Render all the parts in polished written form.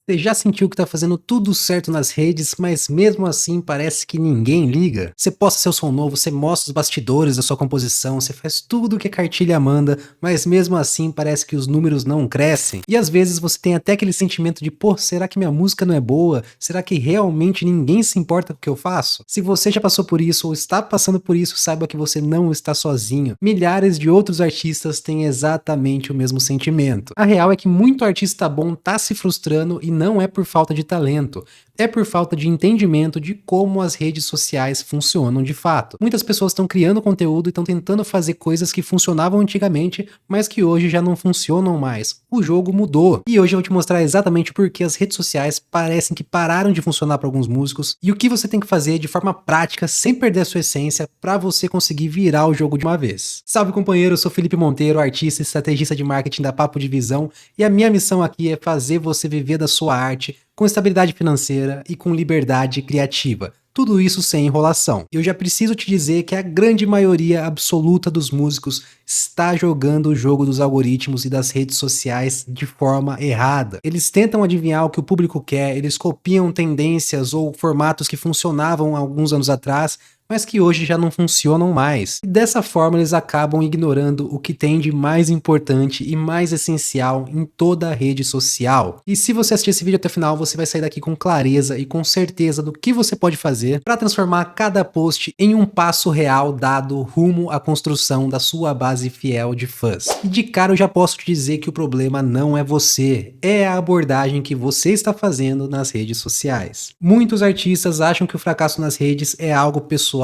Você já sentiu que tá fazendo tudo certo nas redes, mas mesmo assim parece que ninguém liga? Você posta seu som novo, você mostra os bastidores da sua composição, você faz tudo o que a cartilha manda, mas mesmo assim parece que os números não crescem. E às vezes você tem até aquele sentimento de, pô, será que minha música não é boa? Será que realmente ninguém se importa com o que eu faço? Se você já passou por isso ou está passando por isso, saiba que você não está sozinho. Milhares de outros artistas têm exatamente o mesmo sentimento. A real é que muito artista bom tá se frustrando e não é por falta de talento, é por falta de entendimento de como as redes sociais funcionam de fato. Muitas pessoas estão criando conteúdo e estão tentando fazer coisas que funcionavam antigamente, mas que hoje já não funcionam mais. O jogo mudou. E hoje eu vou te mostrar exatamente por que as redes sociais parecem que pararam de funcionar para alguns músicos e o que você tem que fazer de forma prática, sem perder a sua essência, para você conseguir virar o jogo de uma vez. Salve, companheiro, eu sou Felipe Monteiro, artista e estrategista de marketing da Papo de Visão, e a minha missão aqui é fazer você viver da sua arte com estabilidade financeira e com liberdade criativa. Tudo isso sem enrolação. Eu já preciso te dizer que a grande maioria absoluta dos músicos está jogando o jogo dos algoritmos e das redes sociais de forma errada. Eles tentam adivinhar o que o público quer, eles copiam tendências ou formatos que funcionavam há alguns anos atrás, mas que hoje já não funcionam mais. E dessa forma eles acabam ignorando o que tem de mais importante e mais essencial em toda a rede social. E se você assistir esse vídeo até o final, você vai sair daqui com clareza e com certeza do que você pode fazer para transformar cada post em um passo real dado rumo à construção da sua base fiel de fãs. E de cara eu já posso te dizer que o problema não é você, é a abordagem que você está fazendo nas redes sociais. Muitos artistas acham que o fracasso nas redes é algo pessoal,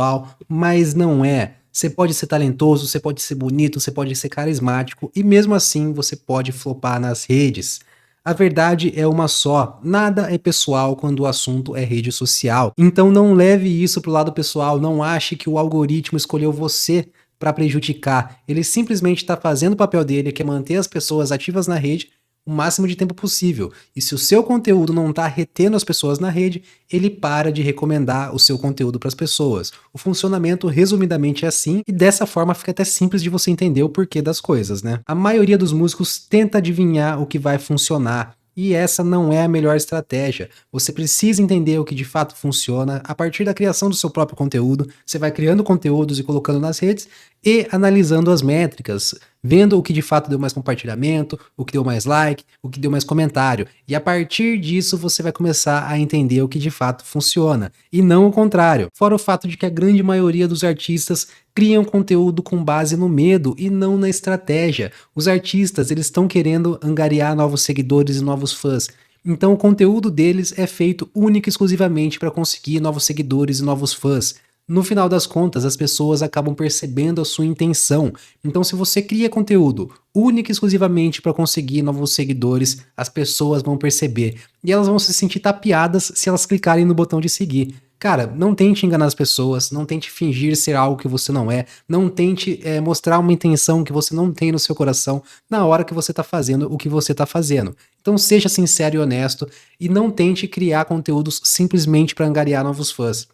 mas não é. Você pode ser talentoso, você pode ser bonito, você pode ser carismático e mesmo assim você pode flopar nas redes. A verdade é uma só, nada é pessoal quando o assunto é rede social. Então não leve isso pro lado pessoal, não ache que o algoritmo escolheu você para prejudicar. Ele simplesmente está fazendo o papel dele, que é manter as pessoas ativas na rede o máximo de tempo possível. E se o seu conteúdo não está retendo as pessoas na rede, ele para de recomendar o seu conteúdo para as pessoas. O funcionamento, resumidamente, é assim, e dessa forma fica até simples de você entender o porquê das coisas, né? A maioria dos músicos tenta adivinhar o que vai funcionar, e essa não é a melhor estratégia. Você precisa entender o que de fato funciona a partir da criação do seu próprio conteúdo. Você vai criando conteúdos e colocando nas redes e analisando as métricas, vendo o que de fato deu mais compartilhamento, o que deu mais like, o que deu mais comentário. E a partir disso você vai começar a entender o que de fato funciona, e não o contrário. Fora o fato de que a grande maioria dos artistas criam conteúdo com base no medo e não na estratégia. Os artistas, eles estão querendo angariar novos seguidores e novos fãs. Então o conteúdo deles é feito única e exclusivamente para conseguir novos seguidores e novos fãs. No final das contas, as pessoas acabam percebendo a sua intenção. Então, se você cria conteúdo única e exclusivamente para conseguir novos seguidores, as pessoas vão perceber. E elas vão se sentir tapeadas se elas clicarem no botão de seguir. Cara, não tente enganar as pessoas, não tente fingir ser algo que você não é, não tente mostrar uma intenção que você não tem no seu coração na hora que você está fazendo o que você está fazendo. Então seja sincero e honesto e não tente criar conteúdos simplesmente para angariar novos fãs.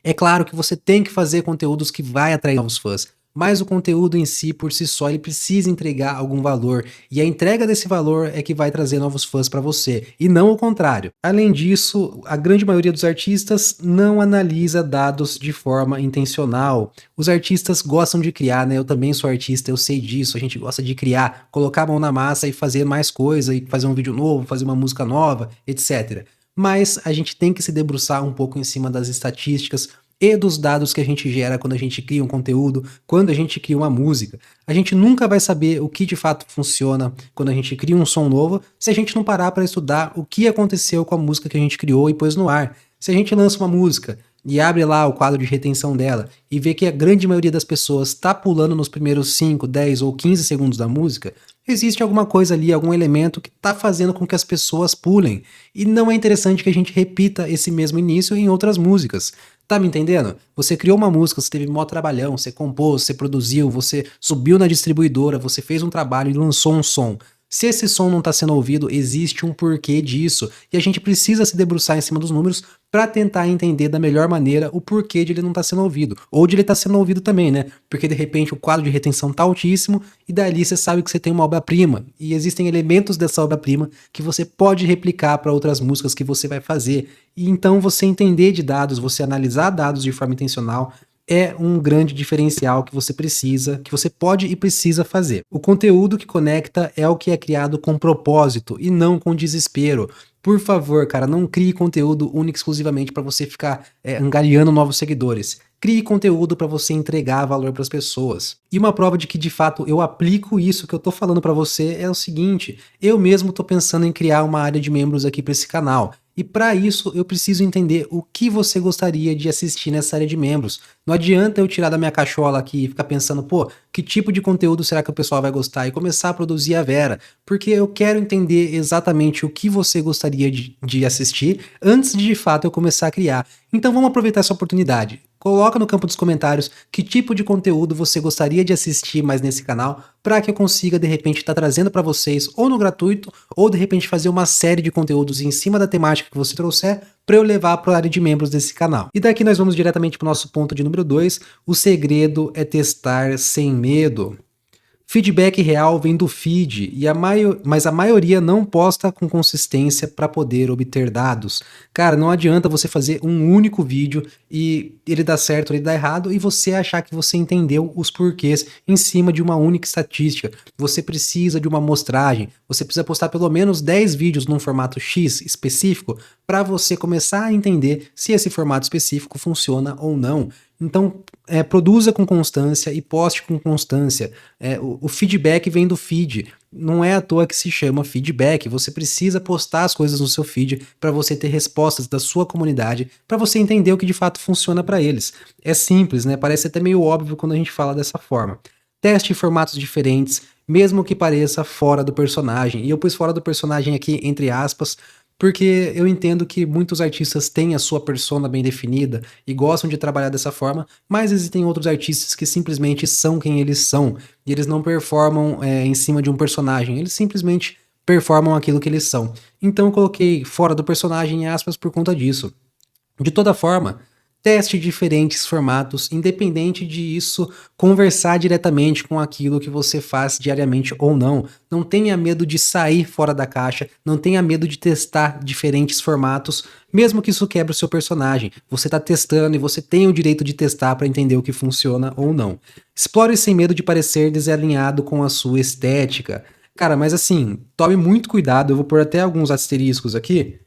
É claro que você tem que fazer conteúdos que vai atrair novos fãs, mas o conteúdo em si, por si só, ele precisa entregar algum valor, e a entrega desse valor é que vai trazer novos fãs para você, e não o contrário. Além disso, a grande maioria dos artistas não analisa dados de forma intencional. Os artistas gostam de criar, né? Eu também sou artista, eu sei disso, a gente gosta de criar, colocar a mão na massa e fazer mais coisa, e fazer um vídeo novo, fazer uma música nova, etc. Mas a gente tem que se debruçar um pouco em cima das estatísticas e dos dados que a gente gera quando a gente cria um conteúdo, quando a gente cria uma música. A gente nunca vai saber o que de fato funciona quando a gente cria um som novo se a gente não parar para estudar o que aconteceu com a música que a gente criou e pôs no ar. Se a gente lança uma música e abre lá o quadro de retenção dela e vê que a grande maioria das pessoas está pulando nos primeiros 5, 10 ou 15 segundos da música, existe alguma coisa ali, algum elemento que está fazendo com que as pessoas pulem. E não é interessante que a gente repita esse mesmo início em outras músicas. Tá me entendendo? Você criou uma música, você teve mó trabalhão, você compôs, você produziu, você subiu na distribuidora, você fez um trabalho e lançou um som. Se esse som não está sendo ouvido, existe um porquê disso, e a gente precisa se debruçar em cima dos números para tentar entender da melhor maneira o porquê de ele não estar sendo ouvido, ou de ele estar sendo ouvido também, né? Porque de repente o quadro de retenção está altíssimo e dali você sabe que você tem uma obra-prima, e existem elementos dessa obra-prima que você pode replicar para outras músicas que você vai fazer. E então você entender de dados, você analisar dados de forma intencional, é um grande diferencial que você precisa, que você pode e precisa fazer. O conteúdo que conecta é o que é criado com propósito e não com desespero. Por favor, cara, não crie conteúdo único e exclusivamente para você ficar angariando novos seguidores. Crie conteúdo para você entregar valor para as pessoas. E uma prova de que de fato eu aplico isso que eu tô falando para você é o seguinte: eu mesmo tô pensando em criar uma área de membros aqui para esse canal. E para isso eu preciso entender o que você gostaria de assistir nessa área de membros. Não adianta eu tirar da minha cachola aqui e ficar pensando, pô, que tipo de conteúdo será que o pessoal vai gostar e começar a produzir a Vera, porque eu quero entender exatamente o que você gostaria de assistir antes de fato eu começar a criar. Então vamos aproveitar essa oportunidade. Coloca no campo dos comentários que tipo de conteúdo você gostaria de assistir mais nesse canal, para que eu consiga de repente estar trazendo para vocês ou no gratuito, ou de repente fazer uma série de conteúdos em cima da temática que você trouxer, para eu levar para a área de membros desse canal. E daqui nós vamos diretamente para o nosso ponto de número 2, o segredo é testar sem medo. Feedback real vem do feed, mas a maioria não posta com consistência para poder obter dados. Cara, não adianta você fazer um único vídeo e ele dá certo ou ele dá errado e você achar que você entendeu os porquês em cima de uma única estatística. Você precisa de uma amostragem, você precisa postar pelo menos 10 vídeos num formato X específico para você começar a entender se esse formato específico funciona ou não. Então, produza com constância e poste com constância. O feedback vem do feed. Não é à toa que se chama feedback. Você precisa postar as coisas no seu feed para você ter respostas da sua comunidade, para você entender o que de fato funciona para eles. É simples, né? Parece até meio óbvio quando a gente fala dessa forma. Teste em formatos diferentes, mesmo que pareça fora do personagem. E eu pus fora do personagem aqui entre aspas, porque eu entendo que muitos artistas têm a sua persona bem definida e gostam de trabalhar dessa forma, mas existem outros artistas que simplesmente são quem eles são, e eles não performam em cima de um personagem, eles simplesmente performam aquilo que eles são. Então eu coloquei fora do personagem em aspas por conta disso. De toda forma, teste diferentes formatos, independente de isso conversar diretamente com aquilo que você faz diariamente ou não. Não tenha medo de sair fora da caixa, não tenha medo de testar diferentes formatos, mesmo que isso quebre o seu personagem. Você está testando e você tem o direito de testar para entender o que funciona ou não. Explore sem medo de parecer desalinhado com a sua estética. Cara, mas assim, tome muito cuidado, eu vou pôr até alguns asteriscos aqui,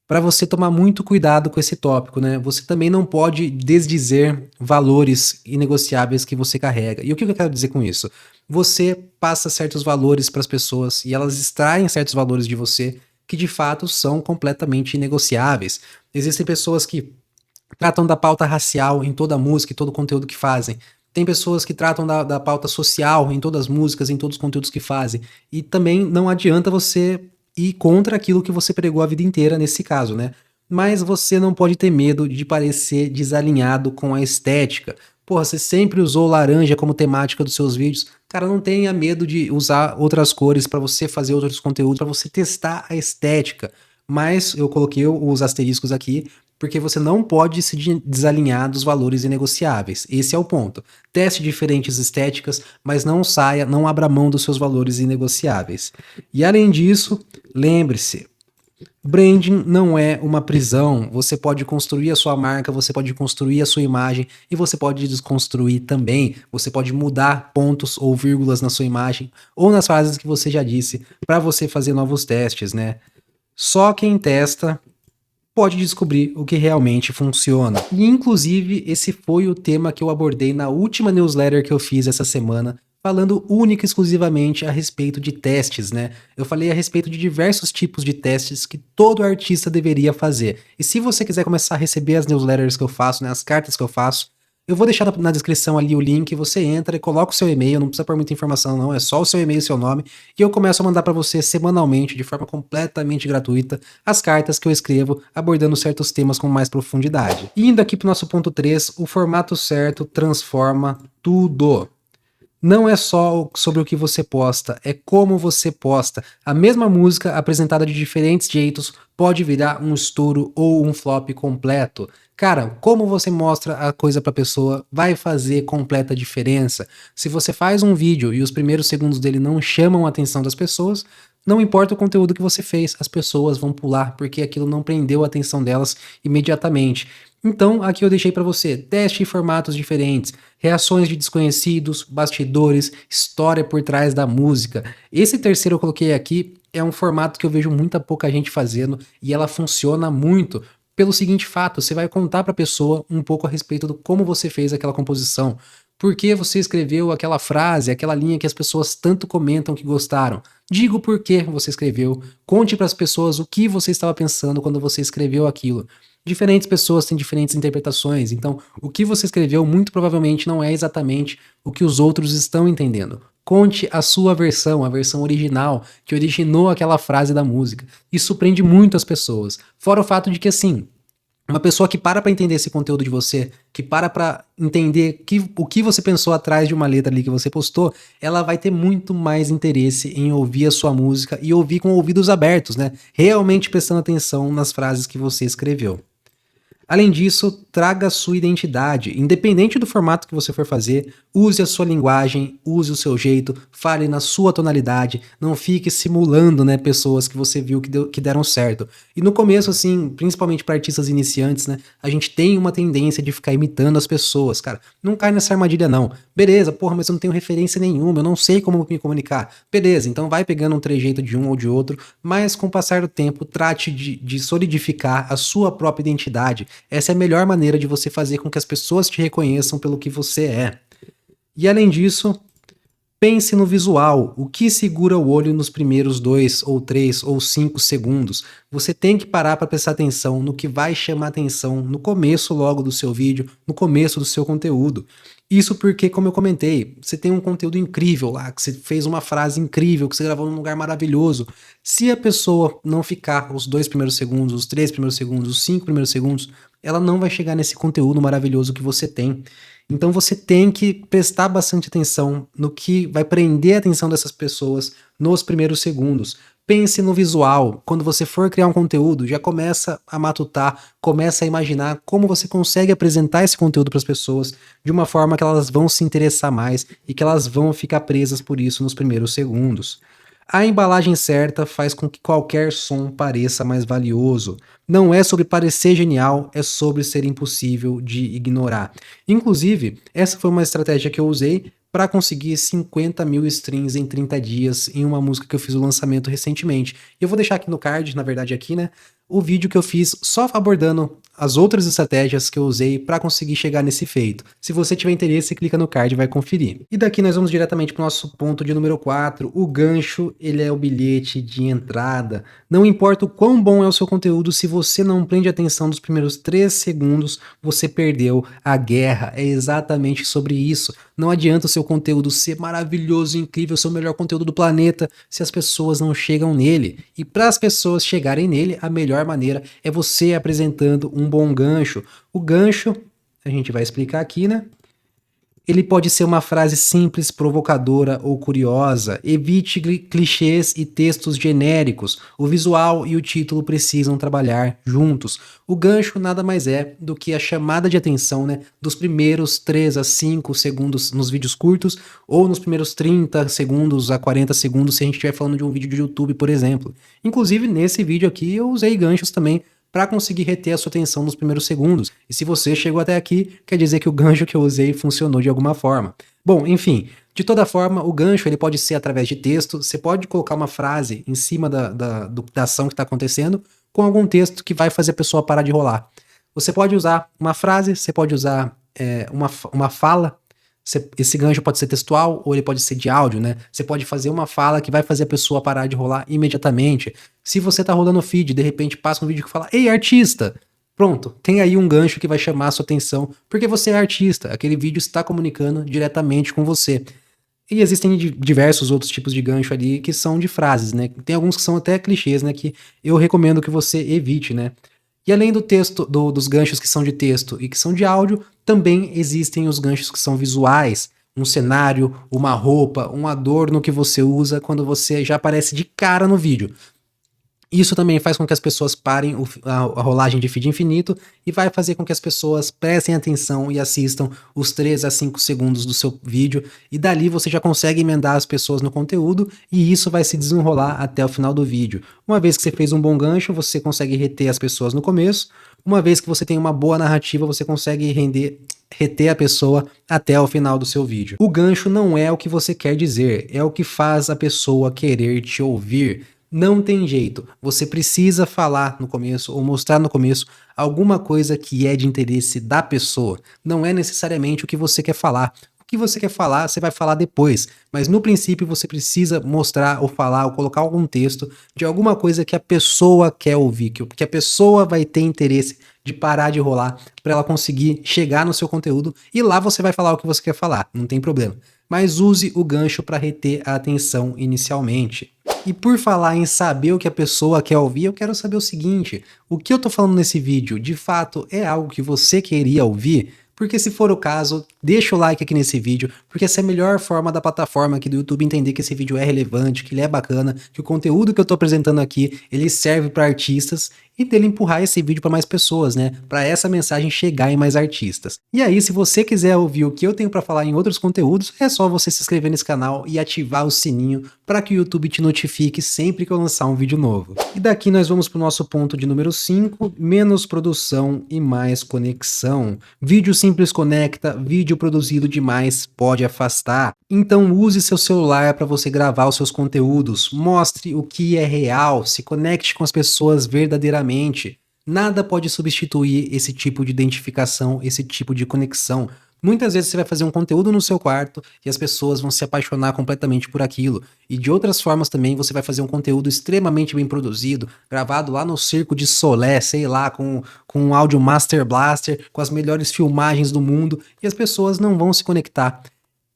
para você tomar muito cuidado com esse tópico, né? Você também não pode desdizer valores inegociáveis que você carrega. E o que eu quero dizer com isso? Você passa certos valores para as pessoas e elas extraem certos valores de você que de fato são completamente inegociáveis. Existem pessoas que tratam da pauta racial em toda a música e todo o conteúdo que fazem. Tem pessoas que tratam da pauta social em todas as músicas, em todos os conteúdos que fazem. E também não adianta você ir contra aquilo que você pregou a vida inteira nesse caso, né? Mas você não pode ter medo de parecer desalinhado com a estética. Porra, você sempre usou laranja como temática dos seus vídeos. Cara, não tenha medo de usar outras cores para você fazer outros conteúdos, para você testar a estética. Mas eu coloquei os asteriscos aqui porque você não pode se desalinhar dos valores inegociáveis. Esse é o ponto. Teste diferentes estéticas, mas não saia, não abra mão dos seus valores inegociáveis. E além disso, lembre-se, branding não é uma prisão. Você pode construir a sua marca, você pode construir a sua imagem e você pode desconstruir também. Você pode mudar pontos ou vírgulas na sua imagem ou nas frases que você já disse para você fazer novos testes, né? Só quem testa pode descobrir o que realmente funciona. E inclusive esse foi o tema que eu abordei na última newsletter que eu fiz essa semana, falando única e exclusivamente a respeito de testes, né? Eu falei a respeito de diversos tipos de testes que todo artista deveria fazer. E se você quiser começar a receber as newsletters que eu faço, né, as cartas que eu faço, eu vou deixar na descrição ali o link, você entra e coloca o seu e-mail, não precisa pôr muita informação não, é só o seu e-mail e seu nome, e eu começo a mandar para você semanalmente, de forma completamente gratuita, as cartas que eu escrevo abordando certos temas com mais profundidade. E indo aqui pro nosso ponto 3, o formato certo transforma tudo. Não é só sobre o que você posta, é como você posta. A mesma música apresentada de diferentes jeitos pode virar um estouro ou um flop completo. Cara, como você mostra a coisa pra pessoa vai fazer completa diferença. Se você faz um vídeo e os primeiros segundos dele não chamam a atenção das pessoas, não importa o conteúdo que você fez, as pessoas vão pular porque aquilo não prendeu a atenção delas imediatamente. Então, aqui eu deixei para você, teste em formatos diferentes, reações de desconhecidos, bastidores, história por trás da música. Esse terceiro eu coloquei aqui é um formato que eu vejo muita pouca gente fazendo e ela funciona muito pelo seguinte fato, você vai contar para a pessoa um pouco a respeito do como você fez aquela composição, por que você escreveu aquela frase, aquela linha que as pessoas tanto comentam que gostaram. Diga o porquê você escreveu, conte para as pessoas o que você estava pensando quando você escreveu aquilo. Diferentes pessoas têm diferentes interpretações, então o que você escreveu muito provavelmente não é exatamente o que os outros estão entendendo. Conte a sua versão, a versão original que originou aquela frase da música. Isso prende muito as pessoas. Fora o fato de que, assim, uma pessoa que para pra entender esse conteúdo de você, que para pra entender o que você pensou atrás de uma letra ali que você postou, ela vai ter muito mais interesse em ouvir a sua música e ouvir com ouvidos abertos, né? Realmente prestando atenção nas frases que você escreveu. Além disso, traga a sua identidade. Independente do formato que você for fazer, use a sua linguagem, use o seu jeito, fale na sua tonalidade, não fique simulando, né, pessoas que você viu que deram certo. E no começo, assim, principalmente para artistas iniciantes, né, a gente tem uma tendência de ficar imitando as pessoas, cara. Não cai nessa armadilha, não. Beleza, porra, mas eu não tenho referência nenhuma, eu não sei como me comunicar. Beleza, então vai pegando um trejeito de um ou de outro, mas com o passar do tempo, trate de solidificar a sua própria identidade. Essa é a melhor maneira de você fazer com que as pessoas te reconheçam pelo que você é. E além disso, pense no visual, o que segura o olho nos primeiros 2 ou 3 ou 5 segundos. Você tem que parar para prestar atenção no que vai chamar atenção no começo logo do seu vídeo, no começo do seu conteúdo. Isso porque, como eu comentei, você tem um conteúdo incrível lá, que você fez uma frase incrível, que você gravou num lugar maravilhoso. Se a pessoa não ficar os 2 primeiros segundos, os 3 primeiros segundos, os 5 primeiros segundos, ela não vai chegar nesse conteúdo maravilhoso que você tem. Então você tem que prestar bastante atenção no que vai prender a atenção dessas pessoas nos primeiros segundos. Pense no visual. Quando você for criar um conteúdo, já começa a matutar, começa a imaginar como você consegue apresentar esse conteúdo para as pessoas de uma forma que elas vão se interessar mais e que elas vão ficar presas por isso nos primeiros segundos. A embalagem certa faz com que qualquer som pareça mais valioso. Não é sobre parecer genial, é sobre ser impossível de ignorar. Inclusive, essa foi uma estratégia que eu usei para conseguir 50 mil streams em 30 dias em uma música que eu fiz o lançamento recentemente. Eu vou deixar aqui no card, na verdade aqui, né, o vídeo que eu fiz só abordando as outras estratégias que eu usei para conseguir chegar nesse feito. Se você tiver interesse, clica no card e vai conferir. E daqui nós vamos diretamente para o nosso ponto de número 4. O gancho, ele é o bilhete de entrada. Não importa o quão bom é o seu conteúdo, se você não prende atenção nos primeiros 3 segundos, você perdeu a guerra. É exatamente sobre isso. Não adianta o seu conteúdo ser maravilhoso, incrível, ser o melhor conteúdo do planeta, se as pessoas não chegam nele. E para as pessoas chegarem nele, a melhor maneira é você apresentando um bom gancho. O gancho, a gente vai explicar aqui, né? Ele pode ser uma frase simples, provocadora ou curiosa. Evite clichês e textos genéricos. O visual e o título precisam trabalhar juntos. O gancho nada mais é do que a chamada de atenção, né, dos primeiros 3 a 5 segundos nos vídeos curtos ou nos primeiros 30 segundos a 40 segundos se a gente estiver falando de um vídeo de YouTube, por exemplo. Inclusive, nesse vídeo aqui eu usei ganchos também para conseguir reter a sua atenção nos primeiros segundos. E se você chegou até aqui, quer dizer que o gancho que eu usei funcionou de alguma forma. Bom, enfim, de toda forma, o gancho ele pode ser através de texto, você pode colocar uma frase em cima da ação que está acontecendo com algum texto que vai fazer a pessoa parar de rolar. Você pode usar uma frase, você pode usar uma fala. Esse gancho pode ser textual ou ele pode ser de áudio, né? Você pode fazer uma fala que vai fazer a pessoa parar de rolar imediatamente. Se você tá rolando o feed, de repente passa um vídeo que fala: "Ei, artista!" Pronto, tem aí um gancho que vai chamar a sua atenção, porque você é artista, aquele vídeo está comunicando diretamente com você. E existem diversos outros tipos de gancho ali que são de frases, né? Tem alguns que são até clichês, né? Que eu recomendo que você evite, né? E além do texto, dos ganchos que são de texto e que são de áudio, também existem os ganchos que são visuais. um cenário, uma roupa, um adorno que você usa quando você já aparece de cara no vídeo. Isso também faz com que as pessoas parem a rolagem de feed infinito e vai fazer com que as pessoas prestem atenção e assistam os 3 a 5 segundos do seu vídeo, e dali você já consegue emendar as pessoas no conteúdo e isso vai se desenrolar até o final do vídeo. Uma vez que você fez um bom gancho, você consegue reter as pessoas no começo. Uma vez que você tem uma boa narrativa, você consegue reter a pessoa até o final do seu vídeo. O gancho não é o que você quer dizer, é o que faz a pessoa querer te ouvir. Não tem jeito, você precisa falar no começo ou mostrar no começo alguma coisa que é de interesse da pessoa. Não é necessariamente o que você quer falar. O que você quer falar, você vai falar depois, mas no princípio você precisa mostrar ou falar ou colocar algum texto de alguma coisa que a pessoa quer ouvir, que a pessoa vai ter interesse de parar de rolar para ela conseguir chegar no seu conteúdo, e lá você vai falar o que você quer falar, não tem problema. Mas use o gancho para reter a atenção inicialmente. E por falar em saber o que a pessoa quer ouvir, eu quero saber o seguinte: o que eu tô falando nesse vídeo, de fato, é algo que você queria ouvir? Porque se for o caso, deixa o like aqui nesse vídeo, porque essa é a melhor forma da plataforma aqui do YouTube entender que esse vídeo é relevante, que ele é bacana, que o conteúdo que eu tô apresentando aqui, ele serve para artistas, e dele empurrar esse vídeo para mais pessoas, né? Para essa mensagem chegar em mais artistas. E aí, se você quiser ouvir o que eu tenho para falar em outros conteúdos, é só você se inscrever nesse canal e ativar o sininho para que o YouTube te notifique sempre que eu lançar um vídeo novo. E daqui nós vamos para o nosso ponto de número 5, menos produção e mais conexão. Vídeo simples conecta, vídeo produzido demais pode afastar. Então use seu celular para você gravar os seus conteúdos, mostre o que é real, se conecte com as pessoas verdadeiramente. Nada pode substituir esse tipo de identificação, esse tipo de conexão. Muitas vezes você vai fazer um conteúdo no seu quarto e as pessoas vão se apaixonar completamente por aquilo. E de outras formas também você vai fazer um conteúdo extremamente bem produzido, gravado lá no Circo de Solé, sei lá, com um áudio Master Blaster, com as melhores filmagens do mundo, e as pessoas não vão se conectar.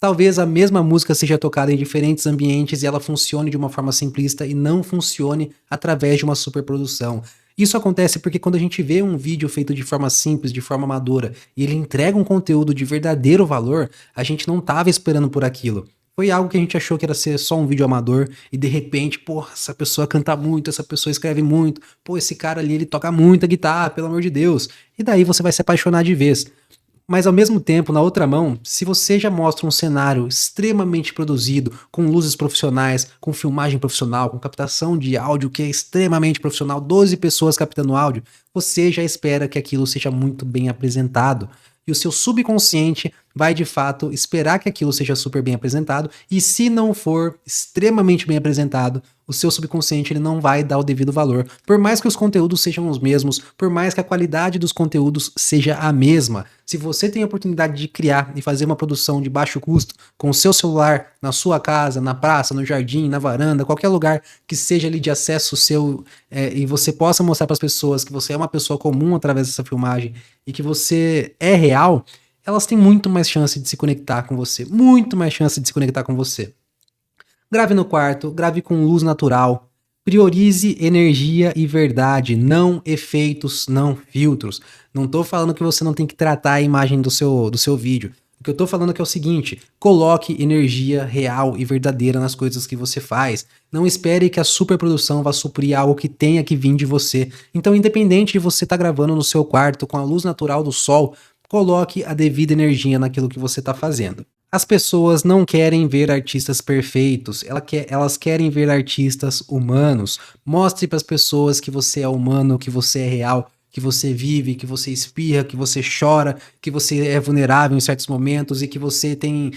Talvez a mesma música seja tocada em diferentes ambientes e ela funcione de uma forma simplista e não funcione através de uma superprodução. Isso acontece porque quando a gente vê um vídeo feito de forma simples, de forma amadora, e ele entrega um conteúdo de verdadeiro valor, a gente não estava esperando por aquilo. Foi algo que a gente achou que era ser só um vídeo amador e de repente, porra, essa pessoa canta muito, essa pessoa escreve muito, pô, esse cara ali ele toca muita guitarra, pelo amor de Deus. E daí você vai se apaixonar de vez. Mas ao mesmo tempo, na outra mão, se você já mostra um cenário extremamente produzido, com luzes profissionais, com filmagem profissional, com captação de áudio que é extremamente profissional, 12 pessoas captando áudio, você já espera que aquilo seja muito bem apresentado. E o seu subconsciente vai de fato esperar que aquilo seja super bem apresentado, e se não for extremamente bem apresentado, o seu subconsciente ele não vai dar o devido valor, por mais que os conteúdos sejam os mesmos, por mais que a qualidade dos conteúdos seja a mesma. Se você tem a oportunidade de criar e fazer uma produção de baixo custo com o seu celular, na sua casa, na praça, no jardim, na varanda, qualquer lugar que seja ali de acesso seu, e você possa mostrar para as pessoas que você é uma pessoa comum através dessa filmagem e que você é real, elas têm muito mais chance de se conectar com você, muito mais chance de se conectar com você. Grave no quarto, grave com luz natural, priorize energia e verdade, não efeitos, não filtros. Não tô falando que você não tem que tratar a imagem do seu vídeo. O que eu tô falando é o seguinte: coloque energia real e verdadeira nas coisas que você faz. Não espere que a superprodução vá suprir algo que tenha que vir de você. Então, independente de você estar gravando no seu quarto com a luz natural do sol, coloque a devida energia naquilo que você está fazendo. As pessoas não querem ver artistas perfeitos, elas querem ver artistas humanos. Mostre para as pessoas que você é humano, que você é real, que você vive, que você espirra, que você chora, que você é vulnerável em certos momentos e que você tem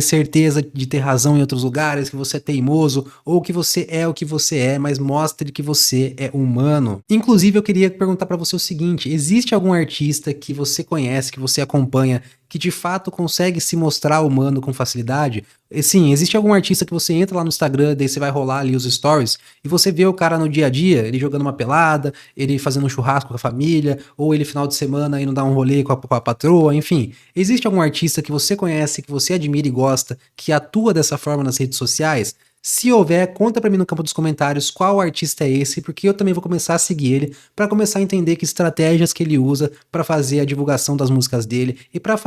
certeza de ter razão em outros lugares, que você é teimoso ou que você é o que você é, mas mostre que você é humano. Inclusive, eu queria perguntar para você o seguinte: existe algum artista que você conhece, que você acompanha, que de fato consegue se mostrar humano com facilidade? Sim, existe algum artista que você entra lá no Instagram, daí você vai rolar ali os stories, e você vê o cara no dia a dia, ele jogando uma pelada, ele fazendo um churrasco com a família, ou ele final de semana indo dar um rolê com a patroa, enfim. Existe algum artista que você conhece, que você admira e gosta, que atua dessa forma nas redes sociais? Se houver, conta pra mim no campo dos comentários qual artista é esse, porque eu também vou começar a seguir ele, pra começar a entender que estratégias que ele usa pra fazer a divulgação das músicas dele e para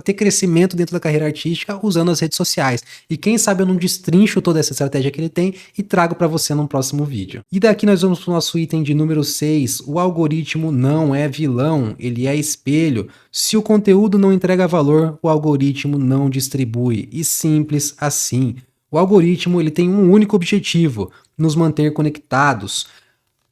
ter crescimento dentro da carreira artística usando as redes sociais. E quem sabe eu não destrincho toda essa estratégia que ele tem e trago pra você num próximo vídeo. E daqui nós vamos pro nosso item de número 6. O algoritmo não é vilão, ele é espelho. Se o conteúdo não entrega valor, o algoritmo não distribui. E simples assim. O algoritmo ele tem um único objetivo: nos manter conectados.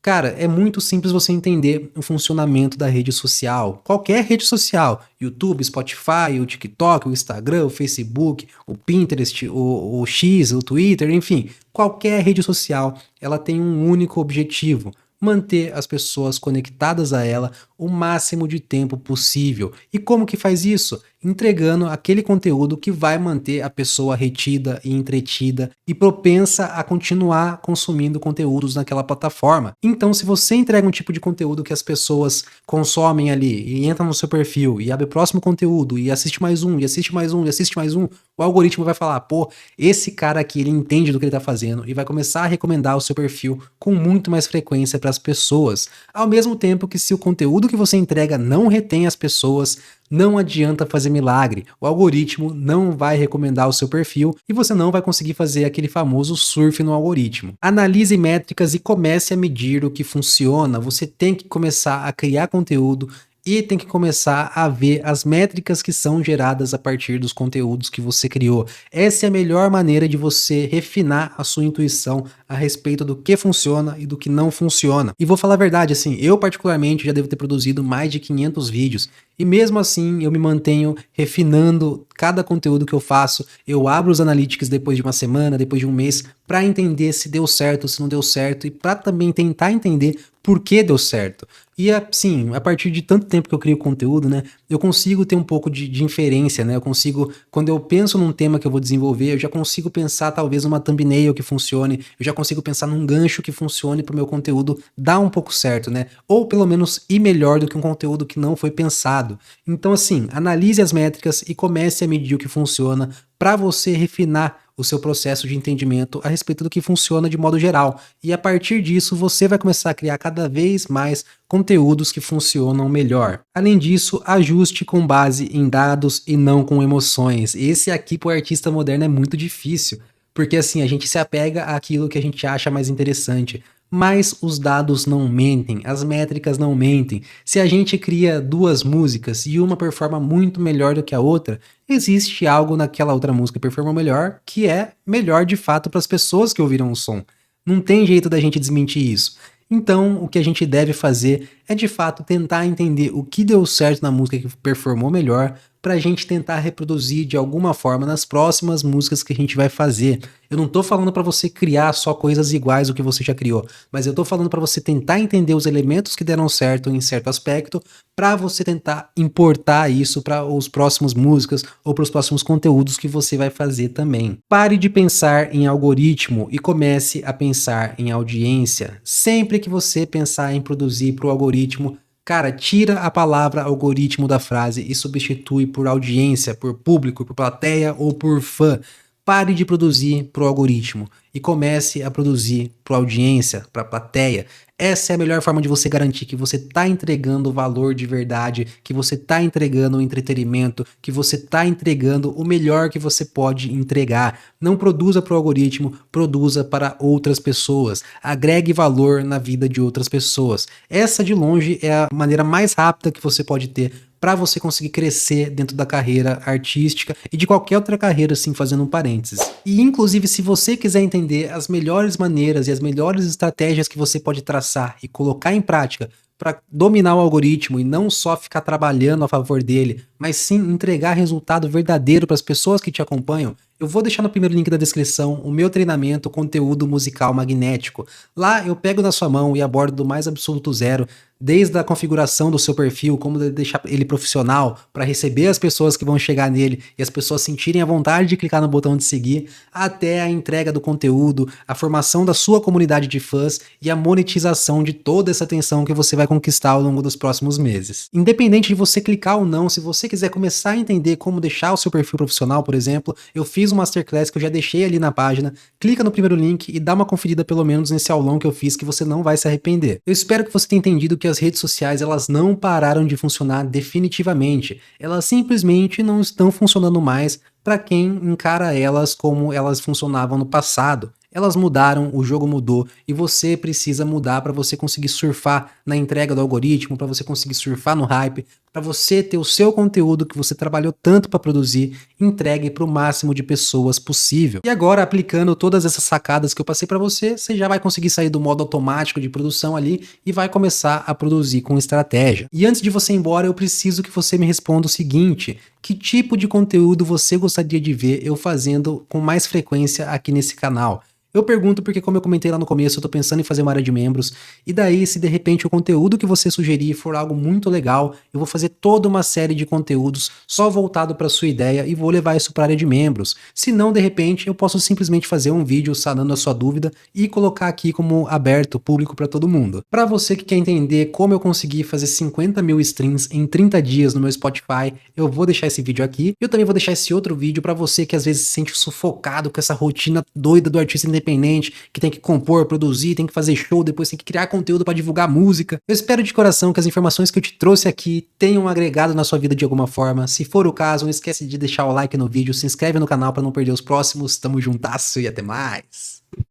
Cara, é muito simples você entender o funcionamento da rede social. Qualquer rede social, YouTube, Spotify, o TikTok, o Instagram, o Facebook, o Pinterest, o X, o Twitter, enfim, qualquer rede social, ela tem um único objetivo: manter as pessoas conectadas a ela o máximo de tempo possível. E como que faz isso? Entregando aquele conteúdo que vai manter a pessoa retida e entretida e propensa a continuar consumindo conteúdos naquela plataforma. Então, se você entrega um tipo de conteúdo que as pessoas consomem ali e entra no seu perfil e abre o próximo conteúdo e assiste mais um, e assiste mais um, e assiste mais um, o algoritmo vai falar: pô, esse cara aqui, ele entende do que ele tá fazendo, e vai começar a recomendar o seu perfil com muito mais frequência para as pessoas. Ao mesmo tempo que, se o conteúdo que você entrega não retém as pessoas, não adianta fazer milagre, o algoritmo não vai recomendar o seu perfil e você não vai conseguir fazer aquele famoso surf no algoritmo. Analise métricas e comece a medir o que funciona. Você tem que começar a criar conteúdo e tem que começar a ver as métricas que são geradas a partir dos conteúdos que você criou. Essa é a melhor maneira de você refinar a sua intuição a respeito do que funciona e do que não funciona. E vou falar a verdade, assim, eu particularmente já devo ter produzido mais de 500 vídeos e mesmo assim eu me mantenho refinando cada conteúdo que eu faço. Eu abro os analytics depois de uma semana, depois de um mês, para entender se deu certo, se não deu certo e para também tentar entender por que deu certo. E assim, a partir de tanto tempo que eu crio conteúdo, né, eu consigo ter um pouco de inferência, né, eu consigo, quando eu penso num tema que eu vou desenvolver, eu já consigo pensar talvez numa thumbnail que funcione, eu já consigo pensar num gancho que funcione para o meu conteúdo dar um pouco certo, né, ou pelo menos ir melhor do que um conteúdo que não foi pensado. Então assim, analise as métricas e comece a medir o que funciona para você refinar o seu processo de entendimento a respeito do que funciona de modo geral. E a partir disso, você vai começar a criar cada vez mais conteúdos que funcionam melhor. Além disso, ajuste com base em dados e não com emoções. Esse aqui para o artista moderno é muito difícil, porque assim, a gente se apega àquilo que a gente acha mais interessante. Mas os dados não mentem, as métricas não mentem. Se a gente cria duas músicas e uma performa muito melhor do que a outra, existe algo naquela outra música que performa melhor que é melhor de fato para as pessoas que ouviram o som. Não tem jeito da gente desmentir isso. Então, o que a gente deve fazer é de fato tentar entender o que deu certo na música que performou melhor, para a gente tentar reproduzir de alguma forma nas próximas músicas que a gente vai fazer. Eu não tô falando para você criar só coisas iguais ao que você já criou, mas eu tô falando para você tentar entender os elementos que deram certo em certo aspecto, para você tentar importar isso para os próximos músicas ou para os próximos conteúdos que você vai fazer também. Pare de pensar em algoritmo e comece a pensar em audiência. Sempre que você pensar em produzir para o algoritmo, cara, tira a palavra algoritmo da frase e substitui por audiência, por público, por plateia ou por fã. Pare de produzir para o algoritmo e comece a produzir para audiência, para plateia. Essa é a melhor forma de você garantir que você está entregando valor de verdade, que você está entregando entretenimento, que você está entregando o melhor que você pode entregar. Não produza para o algoritmo, produza para outras pessoas. Agregue valor na vida de outras pessoas. Essa, de longe, é a maneira mais rápida que você pode ter para você conseguir crescer dentro da carreira artística e de qualquer outra carreira, assim, fazendo um parênteses. E inclusive, se você quiser entender as melhores maneiras e as melhores estratégias que você pode traçar e colocar em prática para dominar o algoritmo e não só ficar trabalhando a favor dele, mas sim entregar resultado verdadeiro para as pessoas que te acompanham, eu vou deixar no primeiro link da descrição o meu treinamento Conteúdo Musical Magnético. Lá eu pego na sua mão e abordo do mais absoluto zero, desde a configuração do seu perfil, como deixar ele profissional para receber as pessoas que vão chegar nele e as pessoas sentirem a vontade de clicar no botão de seguir, até a entrega do conteúdo, a formação da sua comunidade de fãs e a monetização de toda essa atenção que você vai conquistar ao longo dos próximos meses. Independente de você clicar ou não, se você quiser começar a entender como deixar o seu perfil profissional, por exemplo, eu fiz fiz um Masterclass que eu já deixei ali na página, clica no primeiro link e dá uma conferida pelo menos nesse aulão que eu fiz que você não vai se arrepender. Eu espero que você tenha entendido que as redes sociais elas não pararam de funcionar definitivamente, elas simplesmente não estão funcionando mais para quem encara elas como elas funcionavam no passado. Elas mudaram, o jogo mudou e você precisa mudar para você conseguir surfar na entrega do algoritmo, para você conseguir surfar no hype, para você ter o seu conteúdo que você trabalhou tanto para produzir entregue para o máximo de pessoas possível. E agora, aplicando todas essas sacadas que eu passei para você, você já vai conseguir sair do modo automático de produção ali e vai começar a produzir com estratégia. E antes de você ir embora, eu preciso que você me responda o seguinte: que tipo de conteúdo você gostaria de ver eu fazendo com mais frequência aqui nesse canal? Eu pergunto porque, como eu comentei lá no começo, eu tô pensando em fazer uma área de membros, e daí, se de repente o conteúdo que você sugerir for algo muito legal, eu vou fazer toda uma série de conteúdos só voltado para sua ideia e vou levar isso para a área de membros. Se não, de repente, eu posso simplesmente fazer um vídeo sanando a sua dúvida e colocar aqui como aberto, público para todo mundo. Para você que quer entender como eu consegui fazer 50 mil streams em 30 dias no meu Spotify, eu vou deixar esse vídeo aqui. Eu também vou deixar esse outro vídeo para você que às vezes se sente sufocado com essa rotina doida do artista independente, que tem que compor, produzir, tem que fazer show, depois tem que criar conteúdo para divulgar música. Eu espero de coração que as informações que eu te trouxe aqui tenham agregado na sua vida de alguma forma. Se for o caso, não esquece de deixar o like no vídeo, se inscreve no canal para não perder os próximos. Tamo juntasso e até mais!